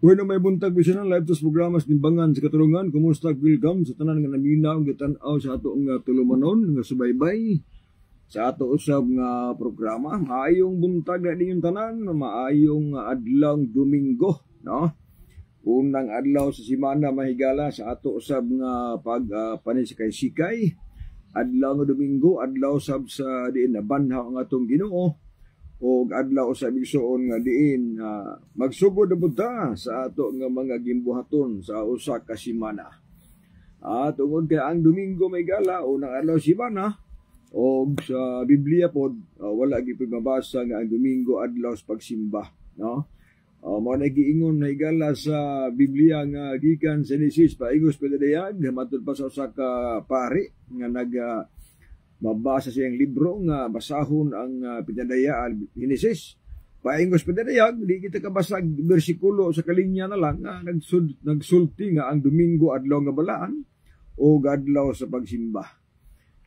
Bueno, may buntag vision live tos programas Timbangan sa Katarungan. Kumusta? Welcome sa tanan nga naminaw gitan-aw sa ato nga tulumanon nga subaybay sa ato usab nga programa. Maayong buntag na dinyong tanan, maayong adlaw Domingo, no? Unang adlaw sa semana mahigala sa ato usab nga panisikay-sikay. Adlaw nga Domingo, adlaw sab sa diin na banhaw ang atong Ginoo. O adlaw sa bigsoon nga diin magsugod na punta sa ato nga mga gimbuhaton sa usa ka semana. Tungod kay ang Domingo may gala unang adlaw semana o sa Biblia pod wala gyud mabasa nga ang Domingo adlaw sa pagsimba, no? Mao na giingon na higala sa Biblia nga gikan sa Genesis paigos pedayag matud pa sa usa ka pari nga mabasa siyang libro nga basahon ang pinadayaan Genesis. Paingos pinadayag, di kita kabasag bersikulo sa kalinya na lang nga nagsulti nga ang Domingo adlaw nga balaan o adlaw sa pagsimba.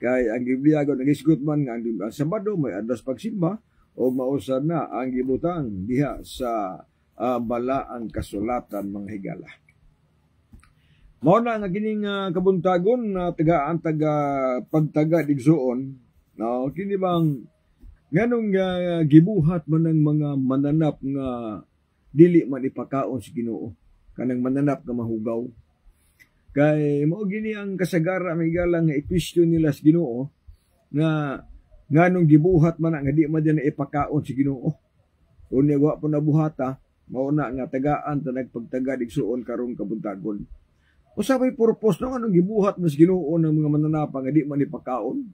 Kay ang Biblia ko nagisgot man nga ang Sabado may adlaw sa pagsimba o mausad na ang gibutang diha sa balaang kasulatan mga higala. Mao na nga kining kabuntagon na taga pagtaga digsoon, no? Kini bang nganong gibuhat man ng mga mananap nga dili man ipakaon si Ginoo, kanang mananap nga mahugaw. Kay mao gini ang kasagara migala nga i-question nila sa Ginoo nga nganong gibuhat man nga di man na ipakaon si Ginoo. Unya wa po nabuhata, mao na nga tagaan ta nagpagtaga digsoon karong kabuntagon. Usabay purpose no anong gibuhat mas Ginoo ng mga mananapa nga di man ipakaon.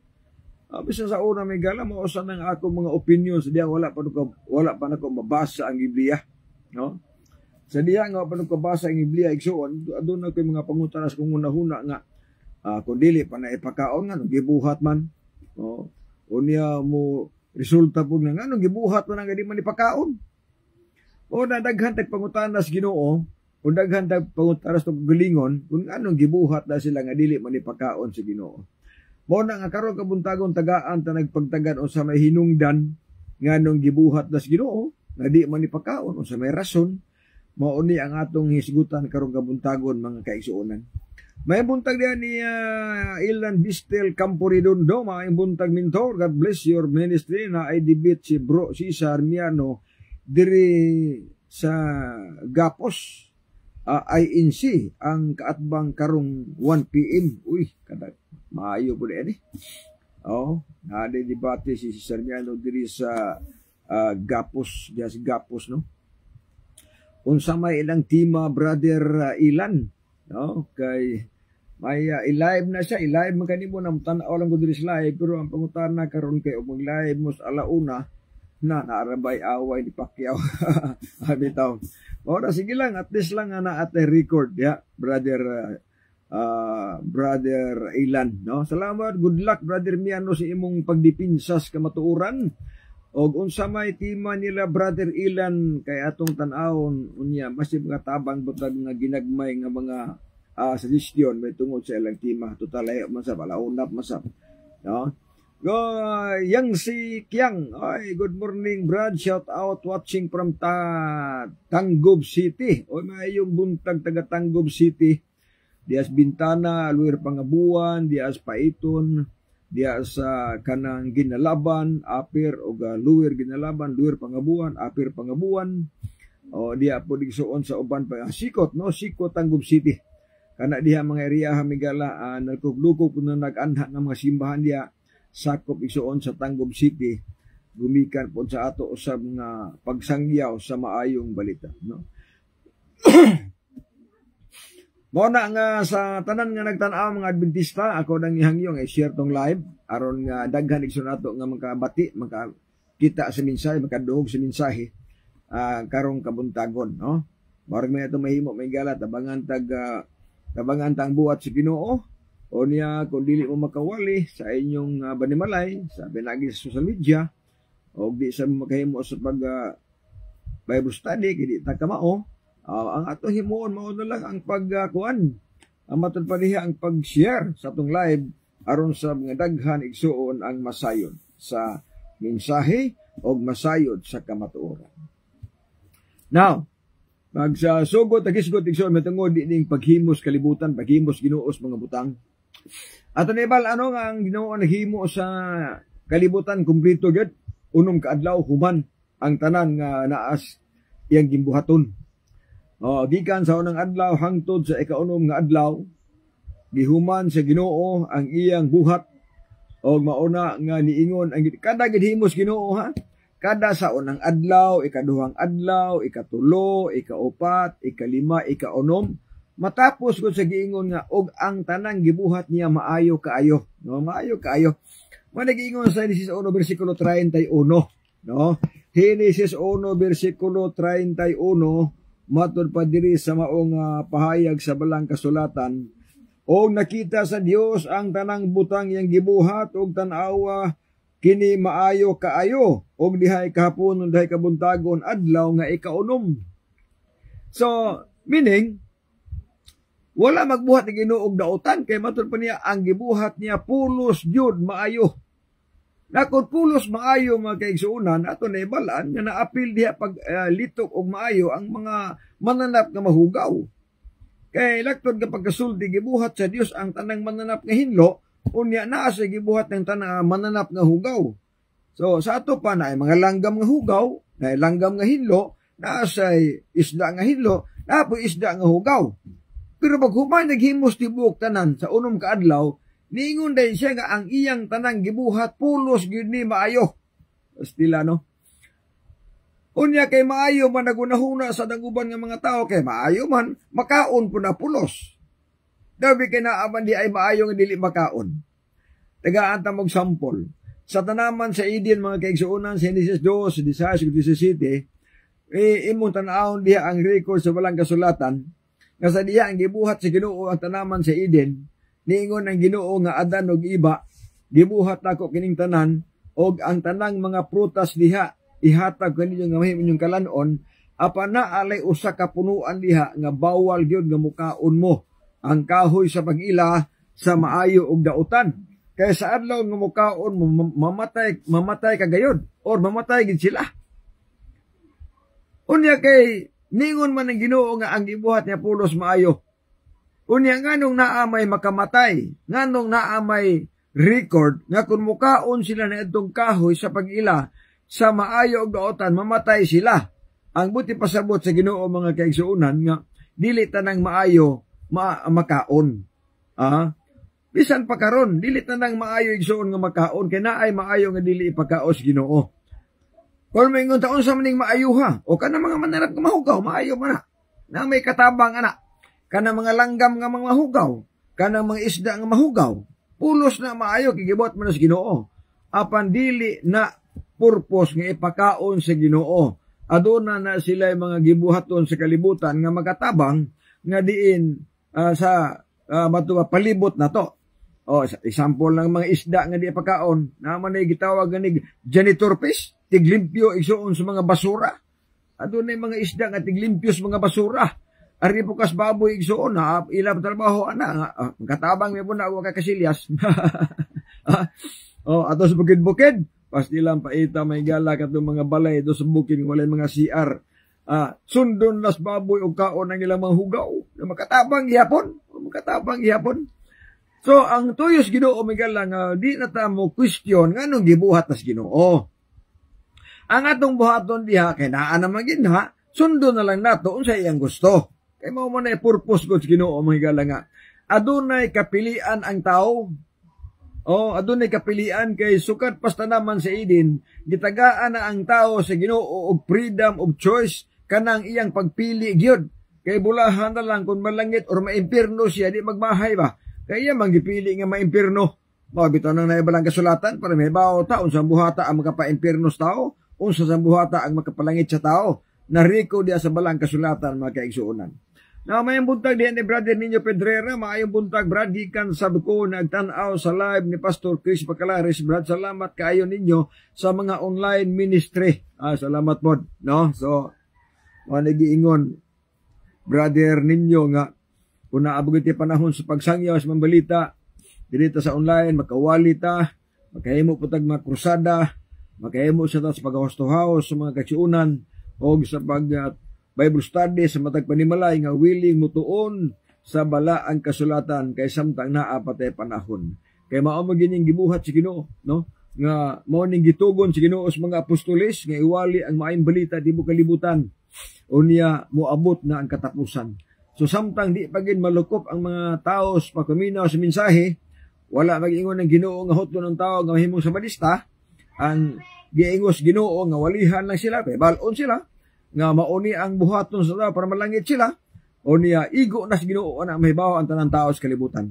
Bisan sa una may gala mausa nang ako mga opinion sa diya wala pa nako mabasa ang Biblia, no? Sa diya nga pa nako mabasa ang Biblia igsoon aduna kay mga pangutanas kung hunahuna nga kung dili pa na ipakaon nga gibuhat man, no? Unya mo resulta pud nga anong gibuhat man nga di man ipakaon. O na daghan tag pangutanas Ginoo o daghan tag pangutaras tong galingon kung anong gibuhat na sila nga dili man ipakaon si Ginoo. Mao na nga karon kabuntagon tagaan ta nagpagtagan unsa may hinungdan nganong gibuhat na si Ginoo nga di man ipakaon unsa may rason. Mao ni ang atong hisgutan karon kabuntagon mga kaigsuonan. May buntag diyan ni Ilan Bistel Camporidondo, maayong buntag mintor. God bless your ministry na ay debate si Bro Cesar Miano diri sa Gapos. INC ang kaatbang karong 1 PM. Uy, kada maayo po din eh. Nade debate si Sarmiano diri sa Gapos, diya si Gapos, no? Unsa may ilang tima brother Ilan, no? Kay may i-live na siya, i-live man kanimo nang tan-aw lang ko diri sa live pero ang pangutana karon kay ug live mo sa alauna na naarabay away ni Pacquiao. Bitaw. Ora sige lang at least lang na at record ya brother Ilan, no? Salamat, good luck brother Miano sa imong pagdepinsas ka matuuran. Og unsa may tima nila brother Ilan kay atong tan-awon unya masib nga tabang butag nga ginagmay nga mga suggestion may tungod sa ilang tima total ay masab alaunap masab, no? Yang si Kiang, ay good morning Brad, shout out watching from Tanggob City. Oy maayong buntag taga Tanggob City. Dias Bintana, Luir Pangabuan, dias Paiton, dias kanang Ginalaban, Apir o Luir Ginalaban, Luir Pangabuan, Apir Pangabuan. O diya po digsuon sa uban pa Sikot, no? Sikot Tanggob City. Kana diha mga area hamigala nagkuglukog na nag-anha ng mga simbahan diya sakop igsuon sa Tanggob City. gumikan po sa ato usab nga pagsangyaw sa maayong balita, no? Mao na nga sa tanan nga nagtan-aw mga Adventista, ako nang ihangyo nga i-share tong live aron nga daghan igsoon nato nga makabati, makakita sa mensahe, makaduog sa mensahe karong kabuntagon, no? Murag may ato mahimo may gala tabangan tang buhat si Ginoo o niya kung dili mo makawali sa inyong banimalay, sabi lagi sa social media o di sa makahimo sa pag Bible study kini ta kamao. Ang ato himuon mao na lang ang pagkuan. Ang matod pa diha ang pag-share sa atong live aron sa mga daghan igsuon ang masayon sa mensahe o masayod sa kamatuoran. Now, pag sa sugod tagisgot igsuon matungod ning paghimos kalibutan, paghimos Ginuos mga butang. Ato nibal ano nga ang Ginoo naghimo sa kalibutan kumpleto gyud, unom ka adlaw human ang tanan nga naas iyang gimbuhaton. Gikan sa unang adlaw hangtod sa ikaunom nga adlaw, gihuman sa Ginoo ang iyang buhat o mauna nga niingon ang kada gidhimos Ginoo ha. Kada sa unang adlaw, ikaduhang adlaw, ikatulo, ikaupat, ikalima, ikaunom, matapos ko sa giingon nga og ang tanang gibuhat niya maayo kaayo, no? Maayo kaayo. Managiingon sa Genesis 1 bersikulo 31, no? Genesis 1 bersikulo 31 matod pa diri sa maong pahayag sa balang kasulatan, o nakita sa Dios ang tanang butang yang gibuhat og tan-awa kini maayo kaayo og dihay kahapon dihay kabuntagon adlaw nga ikaunom. So meaning wala magbuhat ng Ginoo og daotan kay matod pa niya ang gibuhat niya pulos jud maayo. Nakon pulos maayo mga kaigsuunan, ato na ibalaan nga naapil diha pag litok og maayo ang mga mananap nga mahugaw. Kay laktod nga pagkasulti gibuhat sa Dios ang tanang mananap nga hinlo, unya naa sa gibuhat ng tanang mananap nga hugaw. So sa ato pa na ay mga langgam nga hugaw, na langgam nga hinlo, naa sa isda nga hinlo, naa po isda nga hugaw. Pero pag humay naghimos tibuok tanan sa unom ka adlaw, niingon din siya nga ang iyang tanang gibuhat pulos gyud ni maayo. Estila no. Unya kay maayo man nagunahuna sa daguban nga mga tao kay maayo man makaon po na pulos. Dabi kay naaman di ay maayo nga dili makaon. Tagaan ta mog sample. Sa tanaman sa Eden mga kaigsuonan sa Genesis 2, 16, imong tan-awon diha ang record sa walang kasulatan nga sa diha ang gibuhat sa Ginoo ang tanaman sa Eden. Niingon ang Ginoo nga Adan og iba, gibuhat nako kining tanan og ang tanang mga prutas diha ihatag kaninyo nga mahim inyong kalanon, apan naalay usa ka punuan diha nga bawal gyud nga mukaon mo ang kahoy sa pag-ila sa maayo og dautan. Kaya sa adlaw nga mukaon mo mamatay ka gayud or mamatay gid sila. Unya kay ningon man ang Ginoo nga ang gibuhat niya pulos maayo. Unya nganong naa may makamatay, nganong naa may record nga kung mukaon sila na itong kahoy sa pag-ila sa maayo og daotan mamatay sila. Ang buti pasabot sa Ginoo mga kaigsuunan nga dili tanang maayo makaon. Bisan pa karon dili tanang maayo igsuon nga makaon kay naay maayo nga dili ipakaos Ginoo. Kung may ingon taon sa maning maayo ha, o kana mga manarap nga mahugaw maayo man na may katabang ana. Kana mga langgam nga mga mahugaw, kana mga isda nga mahugaw, pulos na maayo kigibot man sa Ginoo. Apan dili na purpose nga ipakaon sa Ginoo. Aduna na sila mga gibuhaton sa kalibutan nga magatabang nga diin sa palibot na to. O example ng mga isda nga di ipakaon, naman ay gitawag nga janitor fish, tiglimpyo igsuon sa mga basura. Aduna mga isda nga tiglimpyo sa mga basura. Ari bukas baboy igsuon na ilang trabaho ana katabang may puna wa ka kasilyas. Ato sa bukid-bukid pas ilang paita may gala katong mga balay do sa bukid walay mga CR. Sundon las baboy og kaon ang ilang mga hugaw. Makatabang gihapon. So ang tuyos Ginoo may gala nga di na ta mo question nganong gibuhat tas Ginoo. Ang atong buhaton diha kay naa naman gid ha. Sundon na lang nato unsa iyang gusto. Kay mao man ay purpose ko sa Ginoo mga higala nga adunay kapilian ang tao O adunay kapilian kay sukat pasta naman sa idin, gitagaan na ang tao sa Ginoo og freedom of choice kanang iyang pagpili gyud. Kay bulahan na lang kung malangit or maimpirno siya, di magmahay ba? Kaya manggipili nga maimpirno. Mabito nang naibalang kasulatan para may bao taon sa buhata ang makapaimpirno sa tao, unsa sa buhata ang makapalangit sa tao. Nariko diya sa balang kasulatan mga kaigsuonan. Na mayong buntag diyan ni Brother Ninyo Pedrera, maayong buntag Brad, gikan sa ko nagtan-aw sa live ni Pastor Chris Bacalares. Brad, salamat kaayo ninyo sa mga online ministry. Salamat po, no? So, nagiingon Brother Ninyo nga kung naabot iti panahon sa pagsangyaw sa mambalita dito sa online, makawali ta, makahimo po tag mga krusada, makahimo sa pag-host-house sa mga katsiunan o sa Bible study sa matag panimalay nga willing mutuon sa bala ang kasulatan kay samtang naa patay panahon. Kay mao magining gibuhat si Ginoo, no? Nga mao ning gitugon si Ginoo sa mga apostoles nga iwali ang maayong balita di mo kalibutan. Unya moabot na ang katapusan. So samtang di pagin malukop ang mga tao sa pagkuminaw sa mensahe, wala mag-ingon ng Ginoo nga hotlo ng tao nga mahimong sa balista, ang giingos Ginoo nga walihan lang sila, balon sila nga mauni ang buhaton sa tao para malangit sila, o niya igo na sa Ginoo na mahibaw ang tanang tao sa kalibutan.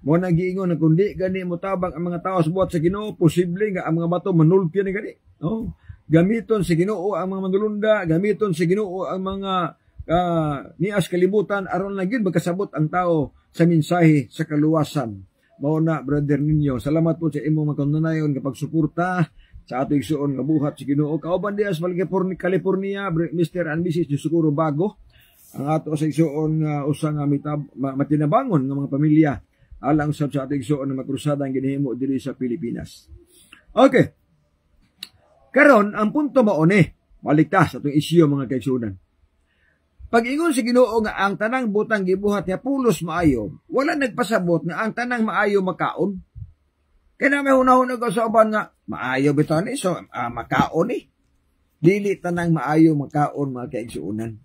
Mo na giingon na kundi gani mo tabang ang mga tao sa buhat sa Ginoo, posible nga ang mga bato manulpyan ni gani. No? Gamiton sa Ginoo ang mga mandulunda, gamiton sa Ginoo ang mga nias kalibutan aron lang gyud magkasabot ang tao sa mensahe sa kaluwasan. Mao na Brother Ninyo, salamat po sa imong magkandunayon kapag suporta sa ato igsuon nga buhat sa Ginoo. Kauban dias California, Mr. and Mrs. Jusukuro Bago, ang ato sa igsuon nga usa nga matinabangon nga mga pamilya alang sa ato igsuon nga makrusada ang ginahimo diri sa Pilipinas. Okay. Karon ang punto mao ni maligtas atong isyu mga kaigsuonan. Pag-ingon si Ginoo nga ang tanang butang gibuhat niya pulos maayo, wala nagpasabot nga ang tanang maayo makaon. Kaya na may hunahon ko sa uban nga, maayo bitaw ni, so makaon ni. Dili tanang maayo makaon mga kaigsuonan.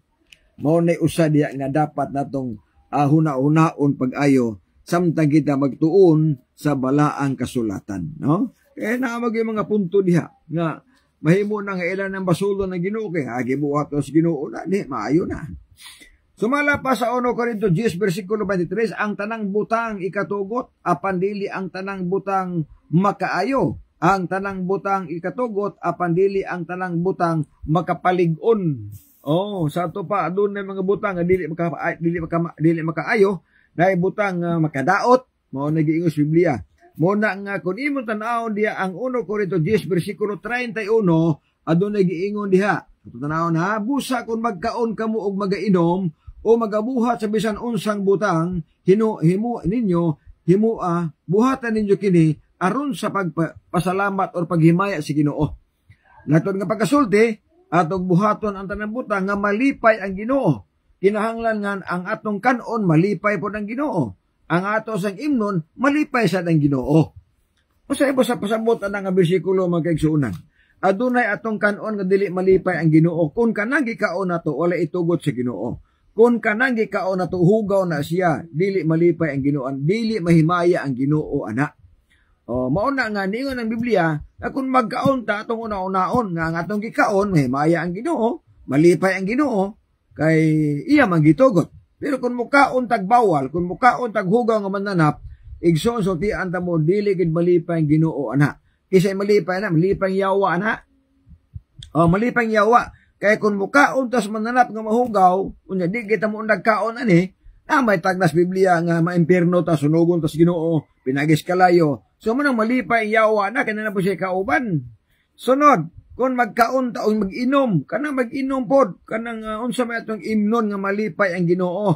Mao na usa diya nga dapat natong huna-hunaon pag-ayo samtang kita magtuon sa balaang kasulatan. No? Kaya na mga punto diha nga mahimo na nga ilan ng basulo ng Ginoo kay gibuhat os Ginoo na di maayo na. Sumala pa sa 1 Corinto 10 versikulo 23, ang tanang butang ikatugot apan dili ang tanang butang makaayo. Ang tanang butang ikatugot apan dili ang tanang butang makapalig-on. Sa to pa adun na mga butang nga dili makaayo, dai butang makadaot. Mao nagiingos Biblia. Muna nga kung imo tan-awon diha ang 1 Corinto 10 versikulo 31 adunay giingon diha. Tan-awon ha, busa kung magkaon kamo og magainom o magabuhat sa bisan unsang butang, buhatan ninyo kini aron sa pagpasalamat or paghimaya si Ginoo. Laton nga pagkasulti, atong buhaton ang tanang butang nga malipay ang Ginoo. Kinahanglan nga ang atong kanon malipay po ang Ginoo. Ang ato sang imnon malipay sa ang Ginoo. Usa ibo sa pasabot ana nga bersikulo mga kaigsuonan. Adunay atong kanon nga dili malipay ang Ginoo kun kanang gikaon nato wala itugot sa Ginoo. Kung kanang gikaon nato hugaw na siya, dili malipay ang Ginoo, dili mahimaya ang Ginoo ana. Mao na nga ningon ang Biblia, na kung magkaon ta atong una-unaon nga ang atong gikaon mahimaya ang Ginoo, malipay ang Ginoo kay iya man gitugot. Pero kung mukaon tag bawal, kung mukaon tag hugaw nga mananap, igsoon sultian ta mo dili gid malipay ang Ginoo ana. Kisay malipay na, malipay yawa ana. Malipay yawa. Kaya kung mukaon tas mananap nga mahugaw, unya di kita mo nagkaon ani, may tagnas Biblia nga maimpierno ta sunugon tas Ginoo, pinagis kalayo. So manang malipay yawa na kanina po siya kauban. Sunod, kung magkaon ta o mag-inom, kanang mag-inom pod, kanang unsa may atong imnon nga malipay ang Ginoo.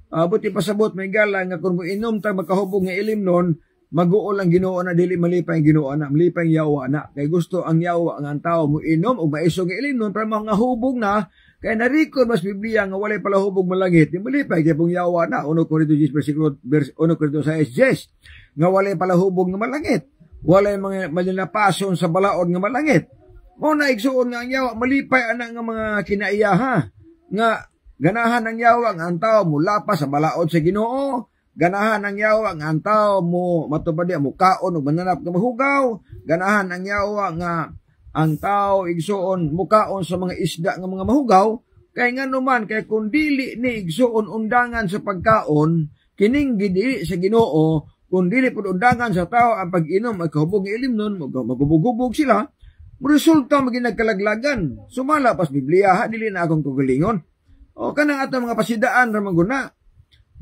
Buti pasabot may gala nga kung inom ta magkahubog nga ilimnon, maguol ang Ginoo na dili malipay ang Ginoo na, malipay ang yawa na. Kay gusto ang yawa nga ang tao mo inom o maiso nga ilimnon para mga hubog na, kay narikod mas Biblia nga walay pala hubog malangit, di malipay kay pong yawa na. 1 Corinto 10 versikulo 1 Corinto 6 nga walay pala hubog nga malangit, walay mga malinapason sa balaod nga malangit. Mo na igsuon nga ang yawa malipay ana nga mga kinaiyaha nga ganahan ang yawa nga ang tao mula pa sa balaod sa Ginoo Ganahan ang yawa nga ang tao mo matupad diha mo kaon ug mananap nga mahugaw. Ganahan ang yawa nga ang tao igsuon mukaon sa mga isda nga mga mahugaw. Kay nga naman kay kung dili ni igsuon undangan sa pagkaon kining gidi sa Ginoo, kung dili pud undangan sa tao ang pag-inom ay kahubog nga ilimnon magubog-ubog sila, resulta maging nagkalaglagan. Sumala pas Biblia ha dili na akong kagalingon. O kanang ato mga pasidaan ra maguna.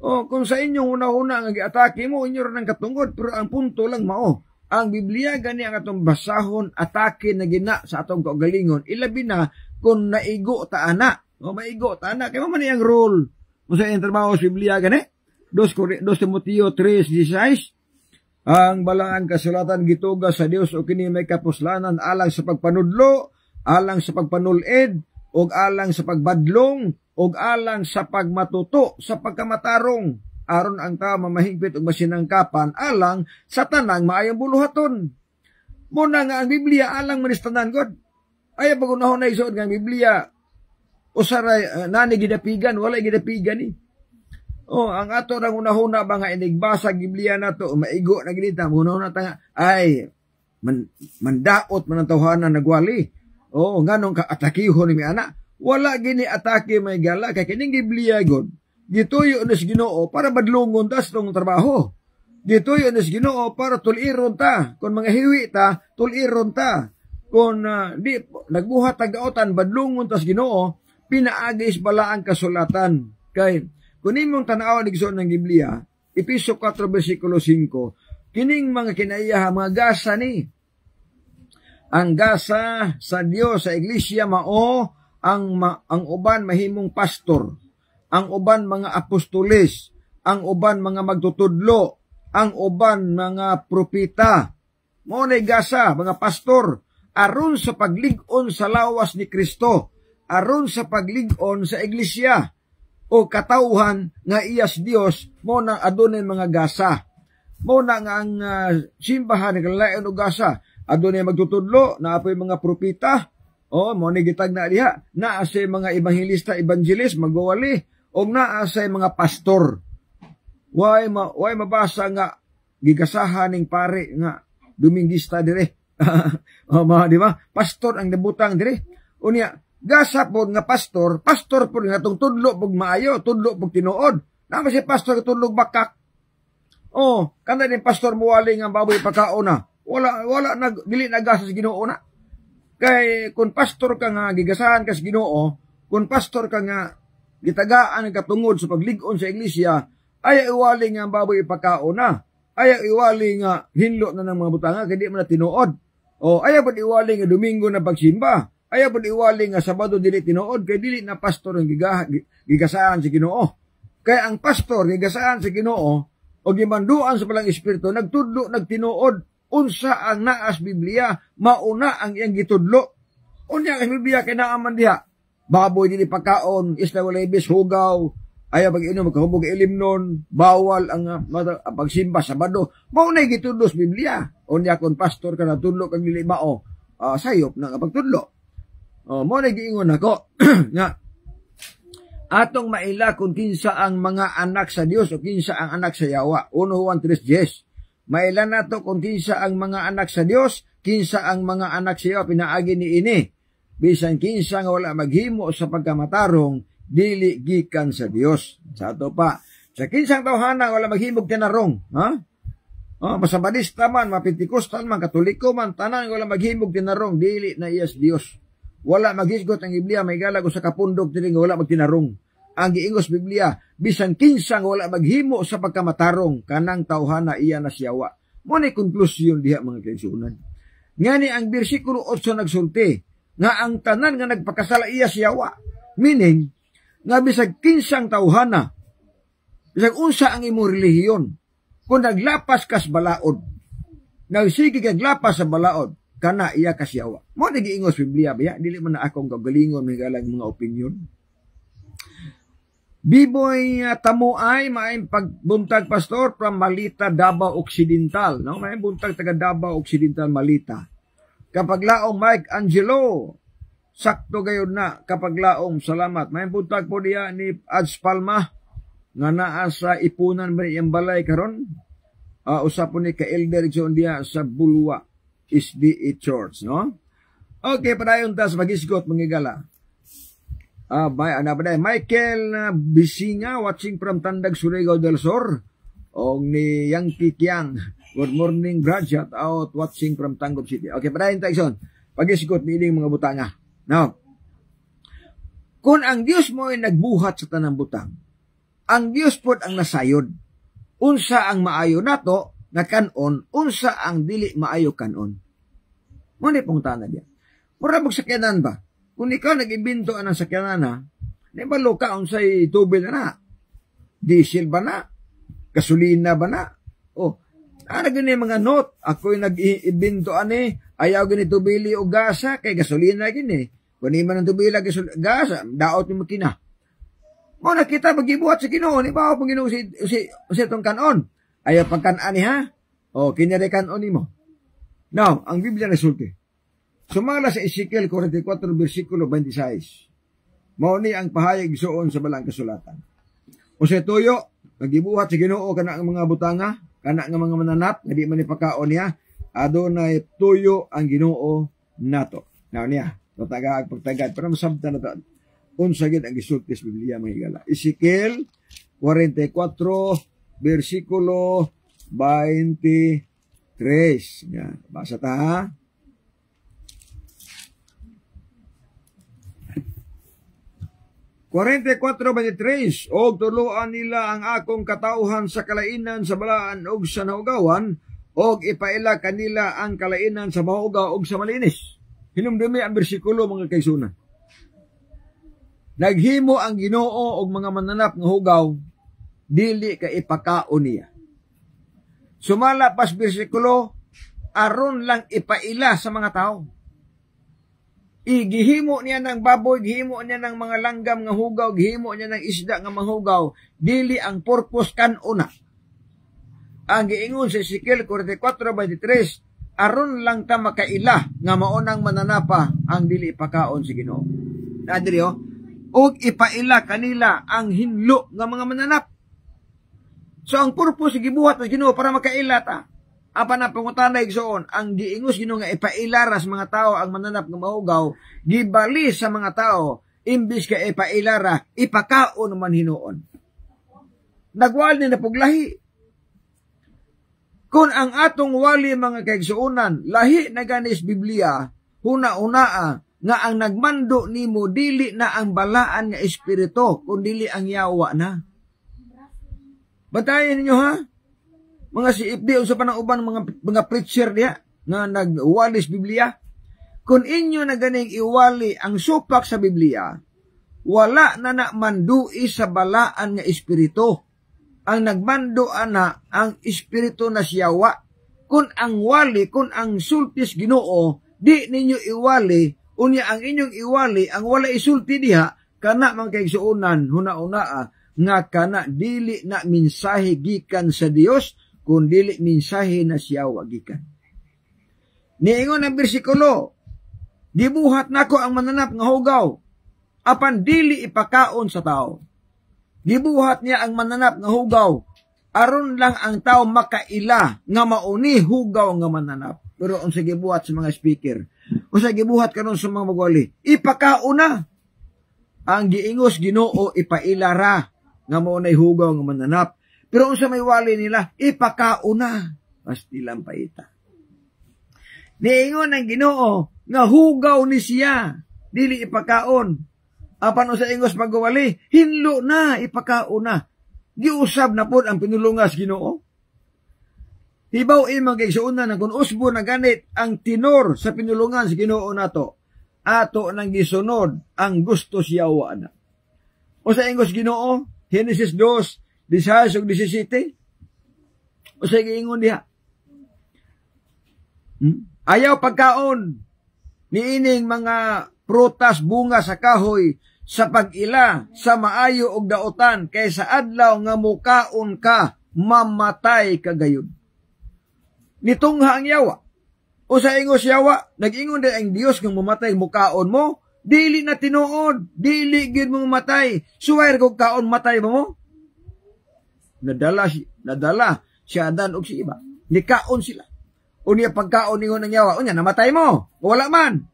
O kung sa inyong una-una nga giatake mo inyo ra nang katungod, pero ang punto lang mao ang Biblia gani ang atong basahon atake na gina sa atong kagalingon, ilabi na kung naigo ta ana. O maigo ta ana kay man ang rule mo sa iyang trabaho sa Biblia gani 2 Timoteo 3:16 ang balaan kasulatan gituga sa Dios o kini may kapuslanan alang sa pagpanudlo, alang sa pagpanulid, og alang sa pagbadlong, og alang sa pagmatuto, sa pagkamatarong, aron ang tao mamahigpit og masinangkapan alang sa tanang maayong buluhaton. Muna nga ang Biblia alang manistanan God. Ay pagunahon na isuod nga ang Biblia usaray nani gidapigan, wala gidapigan ni. Ang ato rang una-una ba nga inigbasa Biblia nato maigo na ginita una-una ta nga ay mandaot man ang tawhanan nagwali. Nganong ka atakihon ni ana. Wala gini atake may gala kay kining Biblia god. Gituyo ni Ginoo para badlungon ta sa tong trabaho. Gituyo ni Ginoo para tuliron ta. Kung mga hiwi ta, tuliron ta. Kung di nagbuhat tagautan badlungon ta sa Ginoo, pinaagis bala ang kasulatan. Kay kung imong tanaw digson ng Biblia, Epeso 4 versikulo 5, kining mga kinaiyaha mga gasa ni. Ang gasa sa Dios sa iglesia mao ang uban mahimong pastor, ang uban mga apostoles, ang uban mga magtutudlo, ang uban mga propeta. Mao nay gasa mga pastor aron sa paglig-on sa lawas ni Kristo, aron sa paglig-on sa iglesia o katawhan nga iyas Dios mo na adunay mga gasa. Mo na nga ang simbahan naglain og gasa. Adunay magtutudlo, naapoy mga propeta, mo ni gitag na diha, naa say mga evangelista, evangelist magwali, o naa say mga pastor. Way mabasa nga gigasahan ning pare nga Dominguista dire. Di ba? Pastor ang debutang dire. Unya gasa pod nga pastor pod nga tong tudlo pug maayo, tudlo pug tinuod. Nama si pastor tudlog bakak. Kanda ni pastor muwali nga baboy pagkaon na. Wala dili nagasa sa Ginoo na. Kay kun pastor ka nga gigasahan ka sa Ginoo, kun pastor ka nga gitagaan ang katungod sa paglig-on sa iglesia, ay iwali nga baboy pagkaon na. Ay iwali nga hinlo na ng mga butanga kay di man na tinuod. Ay pud iwali nga Domingo na pagsimba. Ay pud iwali nga Sabado dili tinuod kay dili na pastor ang gigasahan sa Ginoo. Kay ang pastor gigasahan sa Ginoo o gimanduan sa palang espiritu nagtudlo nagtinuod unsa ang naas Biblia mauna ang iyang gitudlo. Unya ang Biblia kay naaman diha baboy dili pagkaon, isla walay bis hugaw, ayaw pag-inom kahubog ilimnon, bawal ang pagsimba Sabado. Mao nay gitudlo sa Biblia. Unya kon pastor ka natudlo kag dili mao, sayop na pagtudlo. Mo na giingon ako nga atong maila kung kinsa ang mga anak sa Dios o kinsa ang anak sa yawa. 1 Juan 3:10. Maila nato kung kinsa ang mga anak sa Dios, kinsa ang mga anak sa yawa pinaagi ni ini. Bisan kinsa nga wala maghimo sa pagkamatarong dili gikan sa Dios. Sa ato pa, sa kinsang tawhana wala maghimog tinarong, masabadista man, mapentikostal man, katoliko man, tanan wala maghimog tinarong dili na iyas Dios. Wala maghisgot ang Biblia may galag sa kapundok dili nga wala magtinarong. Ang giingos Biblia bisan kinsa nga wala maghimo sa pagkamatarong kanang tawhana iya na siyawa. Mo ni konklusyon diha mga kaigsuonan. Ngani ang bersikulo 8 nagsulti nga ang tanan nga nagpakasala iya siyawa. Meaning nga bisag kinsang tawhana, bisag unsa ang imong relihiyon, kung naglapas kas balaod, nagsigi kag lapas sa balaod, kana iya kasyawa. Mo nagiingos Biblia ba? Dili man na akong kagalingon may galang mga opinion. Biboy Tamuay maayong pagbuntag pastor from Malita, Davao Occidental. No, maayong buntag taga Davao Occidental, Malita. Kapag laong Mike Angelo, sakto gayud na kapag laom salamat. Maayong buntag po diya ni Ads Palma. nga naa sa ipunan ba iyang balay karon. Usapon ni ka-elder John dia sa Bulwa SDA Church, no? Okay, padayon tas magisgot mangigala. Michael Bisinga watching from Tandag, Surigao del Sur. O ni Yang Kikiang. Good morning, Brad. Shout out watching from Tangub City. Okay, padayon tayo. Pagisgot ni ining mga butanga. Now, kung ang Dios mo ay nagbuhat sa tanang butang, ang Dios po ang nasayod. Unsa ang maayo nato nga kanon, unsa ang dili maayo kanon. Mo ni pong tanan diya. Mura bang sakyanan ba? Kung ikaw nag-ibinto ang sakyanan na, di ba ka unsay tubil na? Diesel ba na? Gasolina ba na? Gani mga note. Ako'y nag-ibinto ani, ayaw gani tubili o gasa, kay gasolina gini. Kung di man ang tubila gasa, daot ni makina. Mo nakita magibuhat sa Ginoo, ni ba pang Ginoo si tong kanon. Ayaw pagkanan ni ha? Kinyari kanon nimo. Now, ang Biblia nasulti. Sumala sa Ezekiel 44 versikulo 26. Mao ni ang pahayag suon sa balang kasulatan. Sa tuyo, nagibuhat sa Ginoo kana ang mga butanga, kana nga mga mananap nga di man ipakaon niya, adunay tuyo ang Ginoo nato. Now niya, pagtagad para masabtan na to. Unsa gid ang gisulti sa Biblia mga higala. Ezekiel 44 versikulo 23. Yan, basa ta ha. Og tuluan nila ang akong katauhan sa kalainan sa balaan og sa naugawan, og ipaila kanila ang kalainan sa mahugaw og sa malinis. Hinumdumi ang bersikulo mga kaigsunan. Naghimo ang Ginoo og mga mananap nga hugaw, dili ka ipakaon niya. Sumala pas bersikulo, aron lang ipaila sa mga tao. Gihimo niya ng baboy, gihimo niya ng mga langgam nga hugaw, gihimo niya ng isda nga mahugaw, dili ang purpose kanuna. Ang giingon sa Ezekiel 44:23, aron lang ta makaila nga maunang mananapa ang dili ipakaon si Ginoo. Nadiri og ipaila kanila ang hinlo nga mga mananap. So ang purpose gibuhat ng Ginoo para makaila ta. Apa na pangutanay igsoon, ang giingos Ginoo nga ipailara sa mga tao ang mananap nga mahugaw, gibali sa mga tao, imbis ka ipailara, ipakaon man hinuon. Nagwali na puglahi. Kung ang atong wali mga kaigsuonan, lahi na ganis Biblia, huna-unaa, nga ang nagmando nimo dili na ang balaan nga espiritu, kung dili ang yawa na. Bantayan ninyo ha? Mga CFD o sa panang-uban mga preacher diya nga nagwalis Biblia. Kung inyo na ganing iwali ang supak sa Biblia, wala na mandui sa balaan nga espiritu. Ang nagmando ana ang espiritu na siyawa. Kung ang wali, kung ang sultis Ginoo, di ninyo iwali, unya ang inyong iwali, ang wala isulti diha, kana mga kaigsuonan, huna-unaa, nga kana dili na mensahe gikan sa Dios, kung dili mensahe na siyawa gikan. Niingon ang bersikulo, gibuhat nako ang mananap nga hugaw, apan dili ipakaon sa tao. Gibuhat niya ang mananap nga hugaw, aron lang ang tao makaila nga mauni hugaw nga mananap. Pero unsa gibuhat sa mga speaker, unsa gibuhat karon sa mga magwali, ipakaon na. Ang giingos Ginoo ipailara nga maunay hugaw nga mananap. Pero unsa may wali nila, ipakauna. Pasti lang paita. Niingon ang Ginoo, nga hugaw ni siya, dili ipakaon. Apan unsa ingos magwali, hinlo na, ipakauna. Giusab na pod ang pinulungas Ginoo. Hibaw imong kaigsuonan na kung usbo na ganit ang tinor sa pinulungan sa Ginoo nato, ato nang gisunod ang gusto siyawa na. Unsa ingos Ginoo, Genesis 2, 16 ug 17. O sa giingon diha. Ayaw pagkaon niining mga prutas bunga sa kahoy sa pag-ila sa maayo og daotan kaysa adlaw nga mukaon ka mamatay ka gayon. Nitungha ang yawa. O sa ingos yawa, nag-ingon din ang Dios nga mamatay mukaon mo, dili na tinuod, dili gid mo mamatay. Suwayr kog kaon matay mo. nadala si Adan og si Eva. Nikaon sila. Unya pagkaon ningon ng yawa, unya namatay mo. Wala man.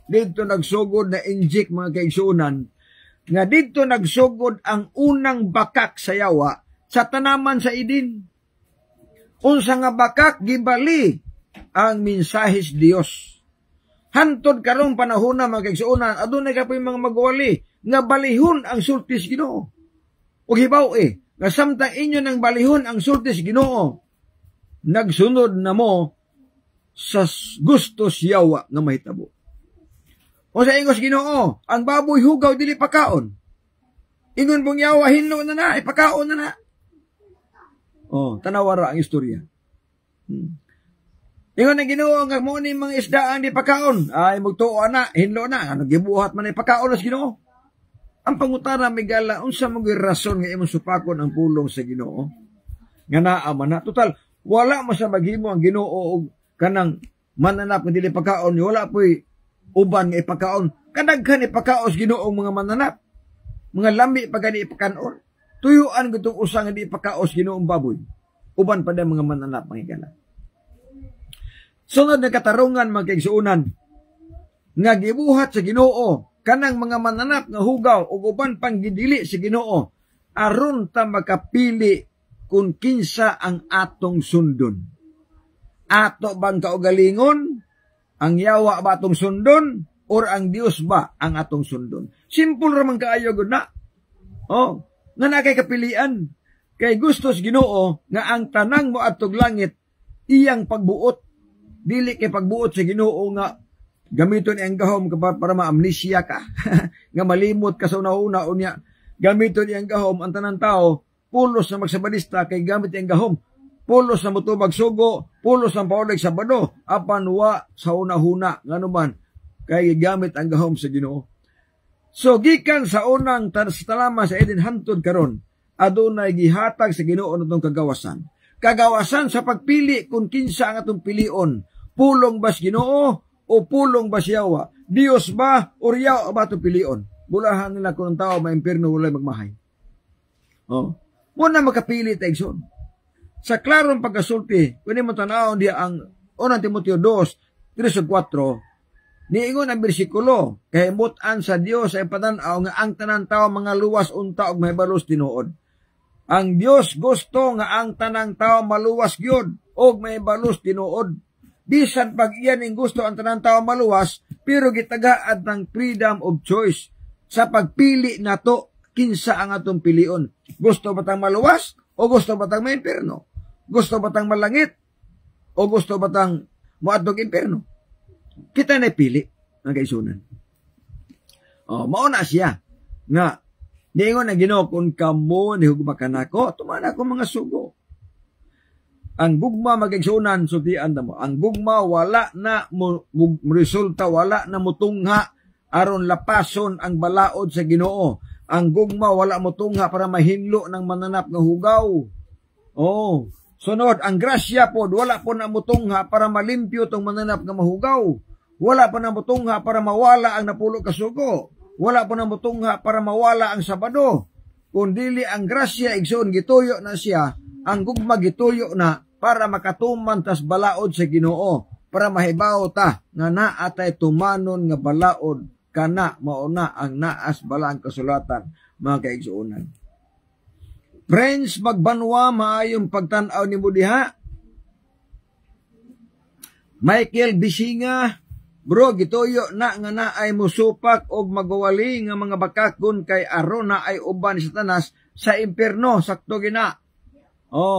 Dito nagsugod na inject mga kaigsuunan nga dito nagsugod ang unang bakak sa yawa sa tanaman sa Eden. Unsa nga bakak gibali ang mensahis Dios. Hantod karong panahon na mga kaigsuunan, adunay kapoy mga magwali nga balihon ang sultis Ginoo. O hibaw nga samtang inyo nang balihon ang sultis Ginoo, nagsunod na mo sa gusto siyawa nga mahitabo. O sa ingos Ginoo, ang baboy hugaw dili pakaon. Ingon bong yawa hinlo na ipakaon na. Tanawara ang istorya. Ingon ang Ginoo nga mo ni mga isda ang di pakaon, ay magtuo na, hinlo na, ano gibuhat man ay pakaon as Ginoo. Ang pangutara migala unsa mo rason nga imong supakon ang pulong sa Ginoo? Nga naa man na total wala mo sa maghimo ang Ginoo og kanang mananap nga dili pakaon, wala po'y uban nga ipakaon. Kadaghan ipakaos Ginoo mga mananap. Mga lami pa gani ipakaon. Tuyuan gitong usa nga di ipakaos Ginoong baboy. Uban pa mga mananap mga higala. Sunod na katarungan mga kaigsuunan nga gibuhat sa Ginoo kanang mga mananap nga hugaw ug uban pang gidili sa Ginoo aron ta makapili kung kinsa ang atong sundon. Ato bang kaugalingon ang yawa ba atong sundon or ang Dios ba ang atong sundon? Simple ra man kaayo gud na. Nga na kay kapilian kay gustos Ginoo nga ang tanang mo atog langit iyang pagbuot, dili kay pagbuot sa Ginoo nga gamiton iyang gahom para ma-amnesia ka nga malimot ka sa una-una unya gamiton iyang gahom ang tanang tao pulos na magsabadista kay gamit iyang gahom pulos na mutubag sugo pulos na paulig Sabado apan wa sa una-huna nganuman kay gamit ang gahom sa Ginoo. So gikan sa unang talama sa Eden hantod karon adunay gihatag sa Ginoo natong kagawasan sa pagpili kung kinsa ang atong pilion, pulong bas Ginoo o pulong bas yawa, Dios ba o yawa ba atong pilion? Bulahan nila kung ang tao maimpirno wala magmahay. Muna makapili taigson. Sa klarong pagkasulti, kung mo tanawon diya ang 1 Timoteo 2, 3-4, niingon ang bersikulo, kahimutan sa Dios ay patanaw nga ang tanan tao mga luwas unta og mahibalos tinuod. Ang Dios gusto nga ang tanang tao maluwas gyud og mahibalos tinuod. Bisan pag iyan ning gusto ang tanang tao maluwas, pero gitagaad ng freedom of choice sa pagpili nato kinsa ang atong pilion. Gusto ba tang maluwas o gusto ba tang maimpierno? Gusto ba tang malangit o gusto ba tang moadtog impierno? Kita na pili ang kaisunan. Mauna siya nga niingon na Ginoo kung kamo nihugma kanako tuman ako mga sugo. Ang gugma magigsunan sutian mo. Ang gugma wala na resulta, wala na mutungha aron lapason ang balaod sa Ginoo. Ang gugma wala mutungha para mahinlo ng mananap nga hugaw. Sunod, ang grasya pod wala po na mutungha para malimpyo tong mananap nga mahugaw. Wala pa na mutungha para mawala ang napulo ka sugo. Wala pa na mutungha para mawala ang Sabado. Kundili ang grasya igsoon gituyo na siya, ang gugma gituyo na para makatuman tas balaod sa Ginoo, para mahibaw ta nga naatay tumanon nga balaod kana mauna ang naas bala ang kasulatan mga kaigsuonan. Friends, magbanwa maayong pagtan-aw ni mo diha. Michael Bisinga, bro, gituyo na nga naay musupak og magawali nga mga bakakon kay aron na ay uban sa tanas sa impierno, sakto gina.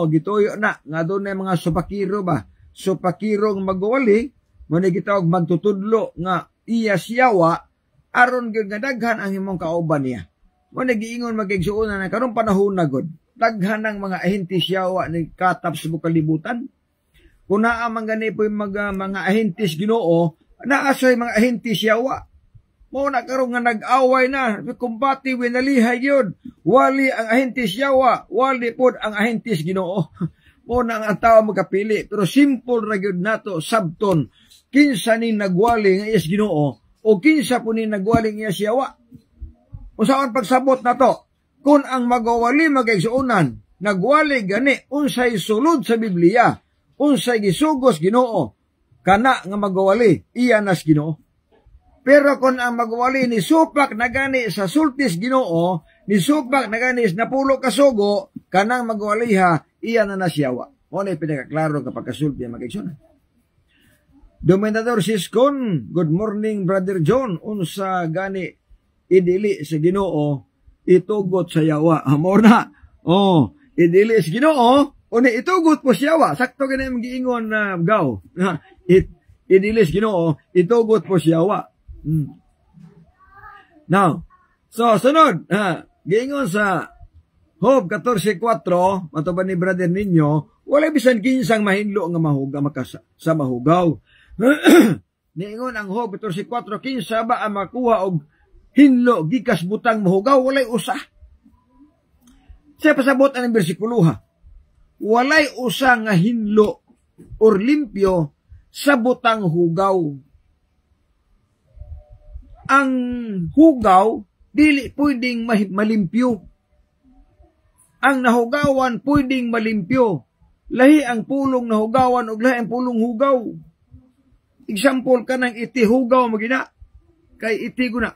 Gituyo na nga doon mga supakiro ba? Supakirong magawali, muna gitawag magtutudlo nga iya siyawa, aron gyud nga daghan ang himong kauban niya. Muna giingon magigsuunan na karong panahon na god, daghan ang mga ahente siyawa ni katap sa bukalibutan. Kung naamang gani po yung mga ahentes Ginoo, naasoy mga ahentes siyawa. Muna karong nga nag-away na, kumbati winalihay yun. Wali ang ahentes yawa, wali pod ang ahentes Ginoo. Muna ang tao magkapili, pero simple ra gyud nato sabton, kinsa ni nagwali nga iyas Ginoo, o kinsa po ni nagwali nga iyas yawa. Usaon pagsabot nato, kung ang magawali magigsuunan, nagwali gani unsay sulod sa Biblia, unsay gisugos Ginoo kana nga magwali iya nas Ginoo. Pero kung ang magwali ni supak na gani sa sultis Ginoo, ni supak na gani sa napulo kasugo, kanang magwaliha iya na nasyawa. O na pinakaklaro kapag kasulti ang mag-igsunan. Dominador Siskon, good morning Brother John, unsa gani idili sa Ginoo, itugot sa yawa. Amor na, idili sa Ginoo, uni itugot po sa yawa. Sakto gani ang giingon na gaw. Idili sa Ginoo, itugot po sa yawa. Now, so sunod, giingon sa Job 14:4, matuban ni Brother ninyo, wala bisan kinsang mahinlo nga mahuga sa mahugaw. Niingon ang Job 14:4, kinsa ba ang makuha og hinlo gikas butang mahugaw, walay usa. Sa pasabot ang bersikulo ha, walay usa nga hinlo or limpyo sa butang hugaw. Ang hugaw dili pwedeng malimpyo. Ang nahugawan pwedeng malimpyo. Lahi ang pulong nahugawan ug lahi ang pulong hugaw. Example ka ng iti hugaw magina. Kay iti guna.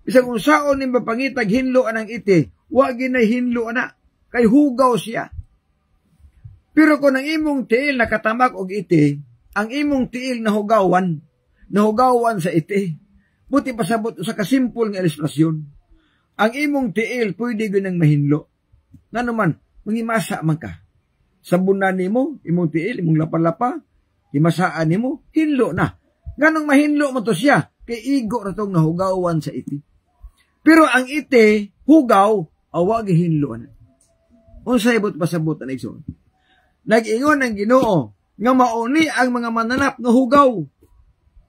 Bisag kung saon ni mapangitag hinlo anang iti, wa ginay hinlo ana. Kay hugaw siya. Pero kung ang imong tiil nakatamak og iti, ang imong tiil nahugawan sa iti. Buti pasabot sa kasimpol nga ilustrasyon. Ang imong tiil pwede ginang mahinlo. Nga naman, mangimasa man ka. Sabunan nimo, imong tiil, imong lapa-lapa, himasaan nimo, hinlo na. Ganong mahinlo mo to siya, kay igo na tong nahugawan sa iti. Pero ang iti, hugaw, awag hinlo na. Unsay ibot pasabot na igsoon. Nag-ingon ang Ginoo, nga mauni ang mga mananap nga hugaw.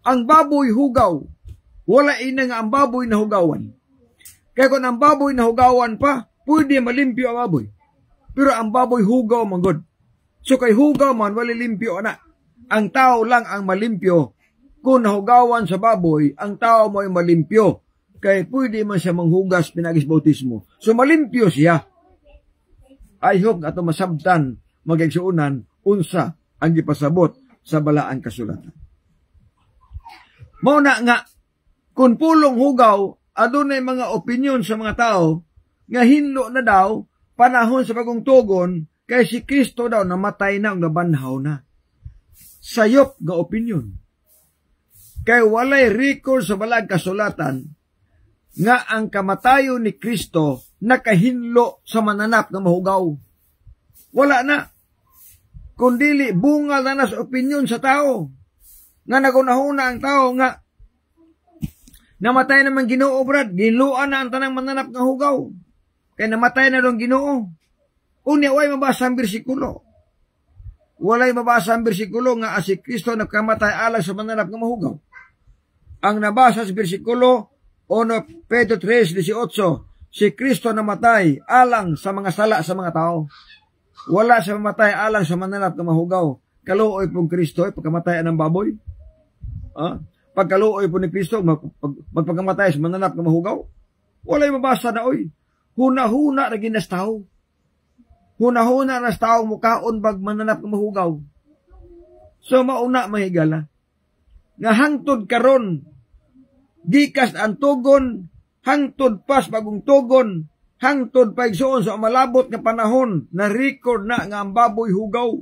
Ang baboy hugaw, wala ina nga ang baboy na hugawan. Kaya kung ang baboy na hugawan pa, pwede malimpyo ang baboy. Pero ang baboy hugaw manggod. So kay hugaw man, wala limpyo ana. Ang tao lang ang malimpyo. Kung nahugawan sa baboy, ang tao mo ay malimpyo. Kaya pwede man siya manghugas pinagis bautismo. So malimpyo siya. I hope ato masabtan magigsuunan unsa ang gipasabot sa balaan kasulatan. Mao na nga, kung pulong hugaw, adunay mga opinyon sa mga tao, nga hinlo na daw, panahon sa bagong tugon, kay si Kristo daw namatay na, nabanhaw na. Sayop nga opinyon. Kay walay record sa balag kasulatan, nga ang kamatayo ni Kristo, nakahinlo sa mananap na mahugaw. Wala na. Kundili, bunga na sa opinyon sa tao. Nga nagunahuna ang tao nga, namatay naman Ginoo, brad. Ginluan na ang tanang mananap nga hugaw. Kaya namatay na doon Ginoo. Unya, walay mabasa ang bersikulo. Walay mabasa ang bersikulo nga si Kristo nagkamatay alang sa mananap nga mahugaw. Ang nabasa sa bersikulo, 1 Pedro 3:18, si Kristo namatay alang sa mga sala sa mga tao. Wala sa mamatay alang sa mananap nga mahugaw. Kaluoy pong Kristo, pagkamatay ng baboy. Pagkaluoy po ni Kristo, magpagkamatay sa mananap nga mahugaw. Walay mabasa na oy. Huna-huna na ginas tao. Huna-huna na tao mukaon bag mananap nga mahugaw. So mauna mahigala. Nga hangtod karon, gikas ang tugon, hangtod pas bagong tugon, hangtod pa igsoon sa malabot nga panahon, na record na nga ang baboy hugaw.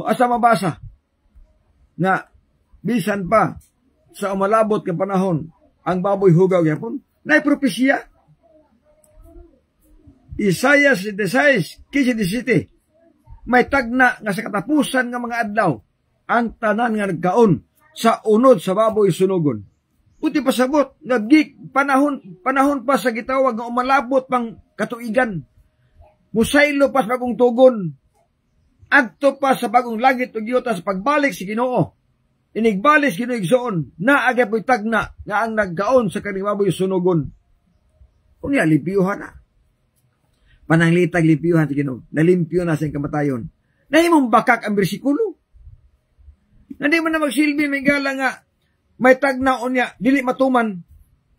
Asa mabasa? Nga, bisan pa, sa umalabot ng panahon, ang baboy hugaw yapon, na propesya. Isaiah 16:17, may tagna nga sa katapusan nga mga adlaw, ang tanan nga nagkaon sa unod sa baboy sunugon. Puti pasabot, panahon pa sa gitawag nga umalabot pang katuigan. Musaylo pas bagong tugon. Adto pa sa bagong langit ug yuta sa pagbalik si Ginoo. Inigbalis Ginoo igsoon, naagay po'y tagna nga ang nagkaon sa kaning baboy sunugon. Unya limpyuhan na. Pananglitag limpyuhan si Ginoo. Nalimpyo na sa kamatayon. Nahimong bakak ang bersikulo. Hindi man na magsilbi may gala nga may tagna unya dili matuman.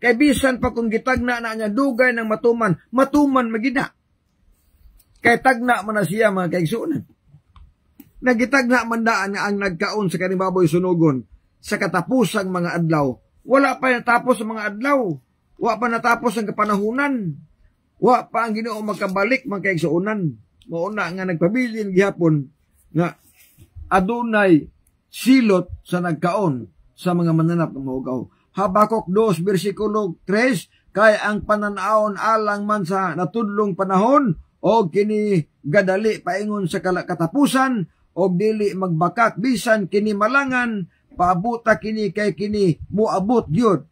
Kay bisan pa kung gitagna na niya dugay ng matuman magina. Kay tagna man na siya mga kaigsuonan. Nagitagna man daan nga ang nagkaon sa kaning baboy sunugon sa katapusang mga adlaw. Wala pa natapos ang mga adlaw. Wala pa natapos ang kapanahunan. Wala pa ang Ginoo magkabalik mga kaigsuonan. Mauna nga nagpabilin gihapon nga adunay silot sa nagkaon sa mga mananap ng mahugaw. Habakuk 2 versikulo 3, kay ang pananaon alang man sa natudlong panahon o kini gadali paingon sa katapusan o dili magbakak bisan kini malangan paabuta kini kay kini muabot gyud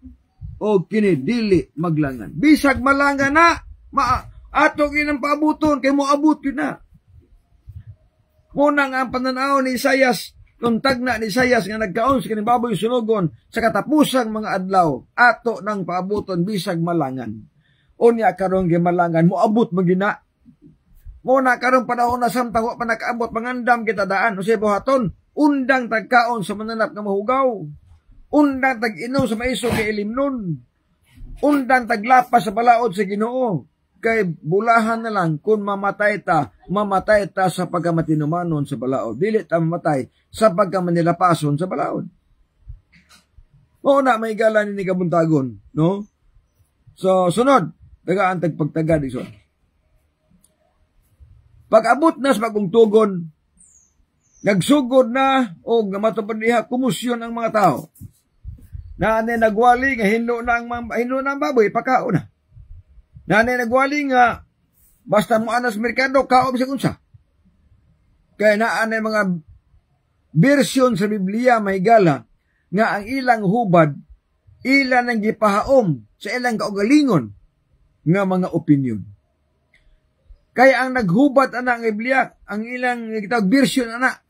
o kini dili maglangan. Bisag malangan na ato ginang paabuton kay muabot gyud na. Muna nga ang pananaw ni Isayas, nung tagna ni Isayas nga nagkaon sa kining baboy sunugon sa katapusang mga adlaw, ato nang paabuton bisag malangan. Unya karon gi malangan, moabot magina. Muna karon panahon na samtang wa pa nakaabot mangandam kita daan, usay buhaton, undang tagkaon sa mananap nga mahugaw. Undang tag-inom sa maiso kay ilimnon. Undang taglapas sa balaod sa Ginoo. Kay bulahan na lang kung mamatay ta sa pagkamatinumanon sa balaod. Dili ta mamatay sa pagkamanilapason sa balaod. Muna may galan ni kabuntagon, no? So, sunod, tagaan tagpagtagad iso. Pag-abot na sa pagungtugon, nagsugod na o namatupad diha kumusyon ang mga tao. Na nagwali nga hinlo na ang baboy, pakao na. Nanay nagwali nga, basta mo anas merkado, kaob sa kunsa. Kaya naanay mga bersyon sa Biblia may gala, nga ang ilang hubad, ilan ang gipahaom sa ilang kaugalingon, nga mga opinion. Kaya ang naghubad anak ng Biblia, ang ilang bersyon anak,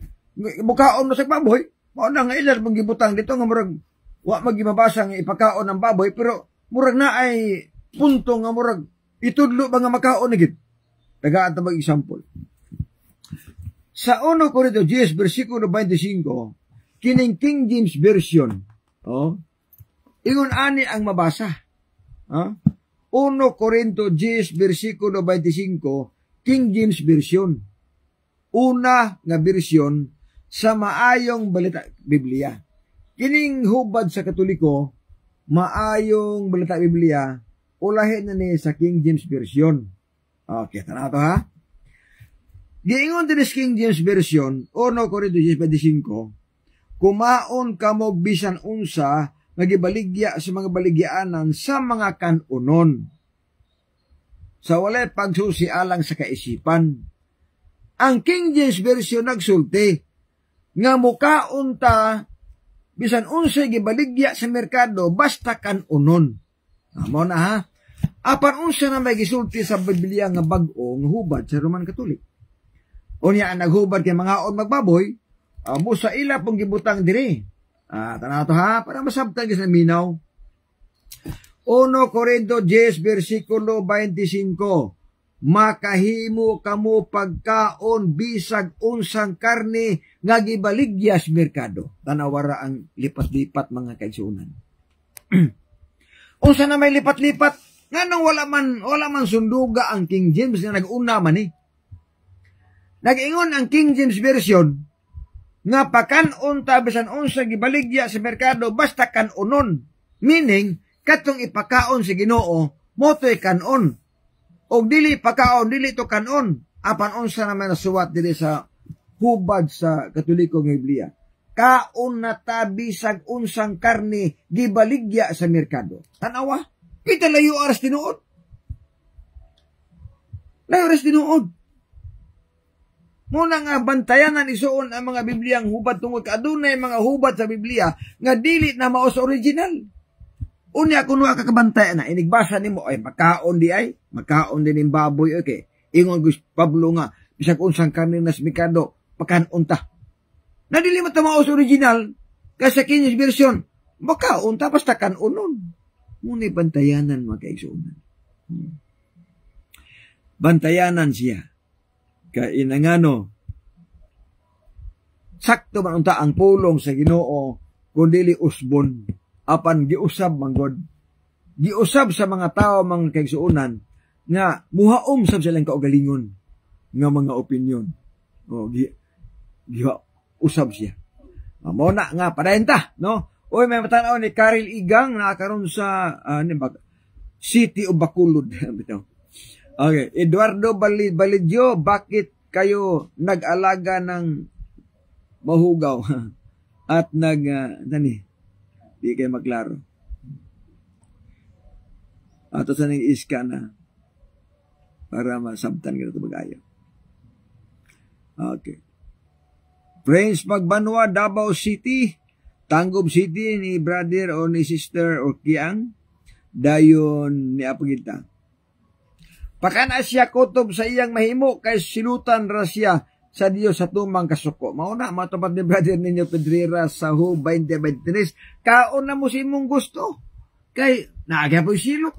mukaon mo sa baboy, mauna nga ilan mong gibutang dito, nga murag, wa magimabasa nga ipakaon ng baboy, pero murag na ay punto nga murag itudlo ba nga makaon gid. Tagaan ta mag-example. Sa 1 Corinto 10 versikulo 25, kining King James version, ingon ani ang mabasa. 1 Corinto 10 versikulo 25, King James version. Una nga version sa maayong balita Biblia. Kining hubad sa Katoliko, maayong balita Biblia, ulahin na ni sa King James Version. Okay, tanaw to ha. Giingon din sa King James Version, 1 Corinto 10:25, kumaon kamog bisan unsa nagibaligya sa mga baligyaanan sa mga kanunon. Sa walay pagsusi alang sa kaisipan. Ang King James Version nagsulti nga mukaon ta bisan unsa gibaligya sa merkado basta kanunon. Amo na ha. Apan unsa na may gisulti sa Biblia nga bag-o nga hubad sa Roman Katolik. Unya ang naghubad kay mga on magbaboy, amo sa ila pong gibutang diri. Tanaw to ha para masabtan gyud sa minaw. 1 Corinto 10 versikulo 25. Makahimo kamo pagkaon bisag unsang karne nga gibaligya sa merkado. Tanawara ang lipat-lipat mga kaigsuonan. Unsa na may lipat-lipat? Nganong wala man sunduga ang King James nga nag-una man eh. Nag-ingon ang King James Version nga pakanon ta bisan unsa gibaligya sa merkado basta kanunon. Meaning, katong ipakaon si Ginoo, motoy kanon. O dili pakaon, dili to kanon. Apan unsa naman nasuwat dili sa hubad sa Katoliko nga Biblia. Kaon na ta bisag unsang karne gibaligya sa merkado. Tanawa, kita layo aras tinuod. Layo aras tinuod. Muna nga bantayanan isuon ang mga Bibliang hubad tungod kadunay mga hubad sa Biblia nga dili na mao sa original. Unya kuno ka kabantayan na inigbasa nimo ay makaon di ay makaon din ng baboy okay. Ingon Gus Pablo nga bisag unsang karne nas merkado pakanon ta. Na dili man ta mao sa original kasi King James Version makaon ta basta kanunon. Muna bantayanan mga kaigsuonan. Bantayanan siya. Kainangano, sakto man unta ang pulong sa Ginoo kun dili usbon, apan giusab manggod. Giusab sa mga tao mga kaigsuonan nga muhaom sab silang kaugalingon. nga mga opinion. Usab siya. Mo na nga parenta, no? Oy, may matanaw ni Karil Igang na karon sa City of Bacolod. Okay, Eduardo Balidyo, bakit kayo nag-alaga ng mahugaw at di kayo maklaro. Ato sa nang iska na para masabtan ka ito mag-ayo. Okay. Prince Magbanwa, Davao City, Tanggob City ni brother o ni sister o Kiang, dayon ni Apagita. Pakana siya kutob sa iyang mahimo kay silutan ra siya sa Dios sa tumang kasuko. Mauna, matupad ni brother ninyo Pedrera sa Hu 2023. Kaon na mo si imong gusto. Kay, naagya po silok.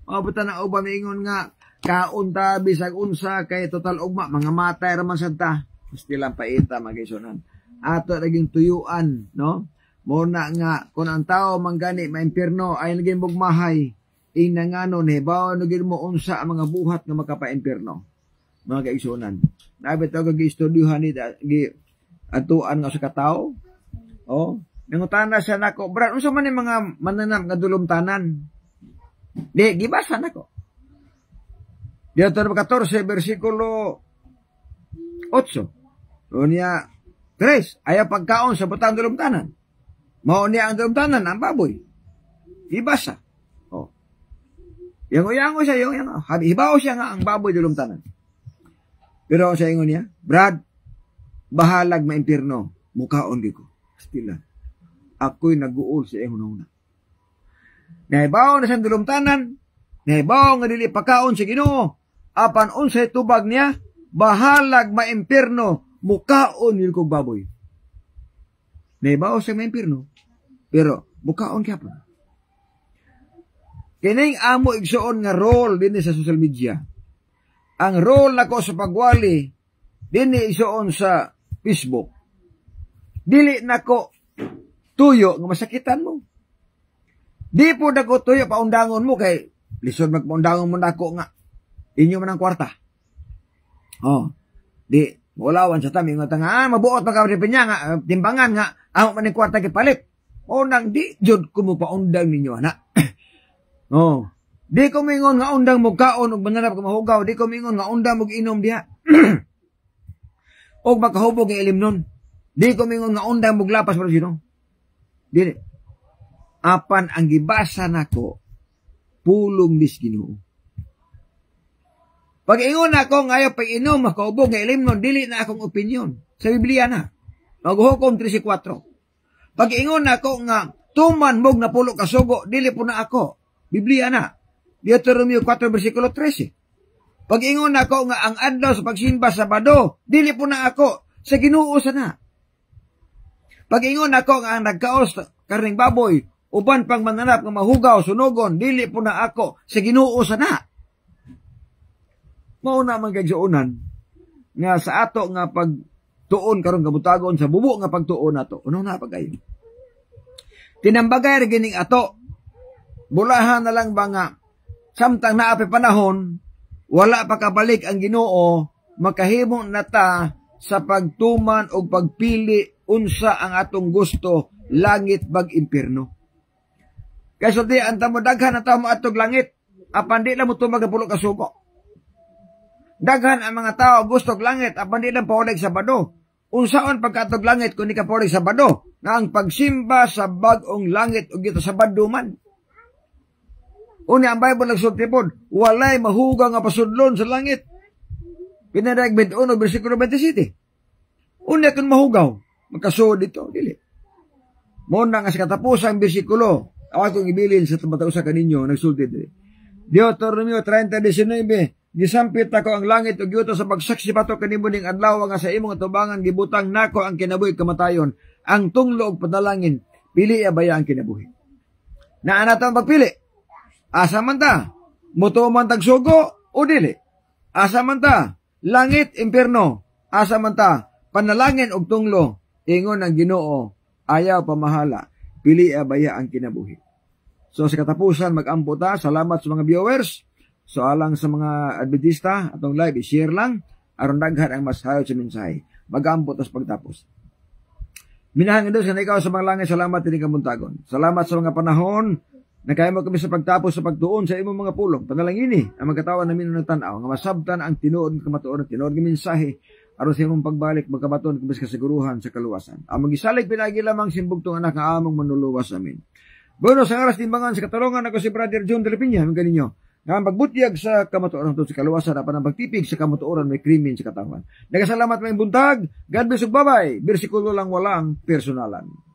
Mabuta na uba mingon nga, kaon ta bisag unsa kay total ugma, mga matay raman sa ta. Gusti lang paita, mag-isunan. Ato naging tuyuan, no? Muna nga, kung ang tao manggani, maimpirno, ay naging bugmahay, inangano, nebaw, naging mo unsa ang mga buhat na makapa-impirno. Mga kaisunan. Nabit ako gi-studyuhan ni atuan nga sa katao. Nangutana siya nako, brad, unsa man yung mga mananam nga dulumtanan? Di, gibasa nako. Dito 14, versikulo 8. Unya, 3, ayaw pagkaon sa butang dulumtanan. Mao niya ang dulumtanan, ang baboy. Ibasa. Yango-yango siya, hibaw siya nga ang baboy dulumtanan. Pero sa ingon niya, Brad, bahalag maimpirno, mukhaon di ko. Stila. Ako'y nag-uol sa iyong una. Nahibaw na siyang dulumtanan, nahibaw nga dili pagkaon sa Ginoo, apan unsay tubag niya, bahalag maimpirno, mukhaon yun kong baboy. Nahibaw siya maimpirno, pero mukhaon kaya pa. Kining amo igsoon nga role din sa social media. Ang role nako sa pagwali din igsoon sa Facebook. Dili nako tuyo nga masakitan mo. Di po nako tuyo paundangon mo kay lisod magpaundangon mo nako nga inyo man ang kwarta. Di walawan sa tami nga tanga mabuot pa ka pinya nga timbangan nga amo man ang kwarta kipalit. Nang di jud ko mo paundang ninyo ana. Di ko mingon nga undang mo kaon og mananap ka mahugaw, di ko mingon nga undang mo inom diha. Og makahubog nga ilimnon. Di ko mingon nga undang mo lapas para sino. Dili. Apan ang gibasa nako pulong dis Ginoo. Pag ingon ako nga ayaw pag-inom makahubog nga ilimnon, dili na akong opinion. Sa Biblia na. Maghukom 13:4. Pag ingon ako nga tuman mog na pulo ka sugo, dili po na ako. Biblia na. Deuteronomio 4 versikulo 13. Pag ingon ako nga ang adlaw sa pagsimba sa Sabado, dili po na ako sa Ginoo sana. Pag ingon ako nga ang nagkaos karning baboy, uban pang mananap nga mahugaw sunugon, dili po na ako sa Ginoo sana. Mao na man kagsuonan nga sa ato nga pagtuon karon kabutagon sa bubo nga pagtuon nato. Uno na pagayo. Tinambagay ra gining ato. Bulahan na lang ba nga samtang naapi panahon, wala pa kabalik ang Ginoo, makahimo na ta sa pagtuman o pagpili unsa ang atong gusto, langit bag impierno. Kaya so di, anta mo daghan na tao mo atog langit, apan di lang mo tumag na pulo kasuko. Daghan ang mga tao gusto langit, apan di lang paulig sa Sabado. Unsaon pagkatog langit kung di ka paulig sa Sabado, na ang pagsimba sa bagong langit o gito sa Sabado man. Uni ang Bible nagsultipod, walay mahuga nga pasudlon sa langit. Pinadag 21, versikulo 27. Uni akong mahugaw, magkasuod dito, dili. Muna nga sa katapusang versikulo, ako kong ibilin sa tumatausa kaninyo, nagsulti dili. Deuteronomio 30:19, gisampit ako ang langit o gyuto sa pagsaksi pato kanimo ning adlaw nga sa imong atubangan gibutang nako ang kinabuhi kamatayon, ang tunglo og padalangin, pili abaya ang kinabuhi. Na anatong pagpili? Asa man ta? Muto man tagsugo o dili? Asa man ta? Langit, impierno. Asa man ta? Panalangin og tunglo. Ingon ang Ginoo, ayaw pamahala. Pili abaya ang kinabuhi. So sa katapusan, mag-ampo ta. Salamat sa mga viewers. So alang sa mga Adventista atong live i-share lang aron daghan ang mas hayod sa mensahe. Mag-ambot as pagtapos. Minahang Diyos nga ikaw sa mga langit, salamat din kabuntagon. Salamat sa mga panahon na kaya mo kami sa pagtapos sa pagtuon sa imong mga pulong. Panalangini ang magkatawan namin ng tanaw nga masabtan ang tinuod kamatuoran, tinuod nga mensahe aron sa imong pagbalik magkabaton kubis kasiguruhan sa kaluwasan. Ang magisalig pinagi lamang simbugtong anak nga among manuluwas amin. Bueno, sa aras timbangan sa katarungan ako si Brother John Delapiña, ang ganinyo. Nga ang pagbutyag sa kamatuoran sa kaluwasan apan ang pagtipig sa kamatuoran may krimen sa katawan. Nagasalamat may buntag. God bless ug bye-bye. Bersikulo lang walang personalan.